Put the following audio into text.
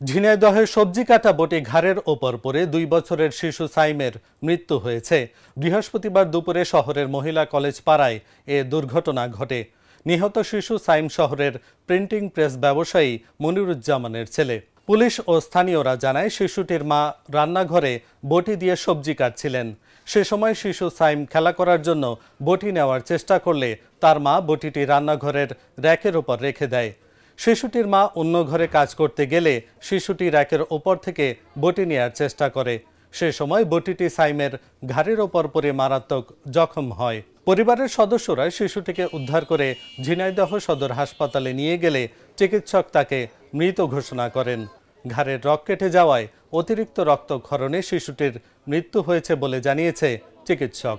ঝিনাইদহে সবজি কাটা বটি ঘাড়ের ওপর পড়ে 2 বছরের শিশু সাইমের মৃত্যু হয়েছে। বৃহস্পতিবার দুপুরে শহরের মহিলা কলেজ পাড়ায় এ দুর্ঘটনা ঘটে। নিহত শিশু সাইম শহরের প্রিন্টিং প্রেস ব্যবসায়ী মনিরুজ্জামানের ছেলে। পুলিশ ও স্থানীয়রা জানায় শিশুটির মা রান্নাঘরে বটি দিয়ে সবজি কাটছিলেন। সে সময় শিশু সাইম খেলা করার জন্য বটি নেওয়ার চেষ্টা করলে তার মা বটিটি রান্নাঘরের র্যাকের ওপর রেখে দেয়। শিশুটির মা অন্য ঘরে কাজ করতে গেলে শিশুটি র্যাকের ওপর থেকে বটি নেওয়ার চেষ্টা করে। সে সময় বটিটি সাইমের ঘাড়ের ওপর পড়ে মারাত্মক জখম হয়। পরিবারের সদস্যরা শিশুটিকে উদ্ধার করে ঝিনাইদহ সদর হাসপাতালে নিয়ে গেলে চিকিৎসক তাকে মৃত ঘোষণা করেন। ঘাড়ের রগ কেটে যাওয়ায় অতিরিক্ত রক্তক্ষরণে শিশুটির মৃত্যু হয়েছে বলে জানিয়েছে চিকিৎসক।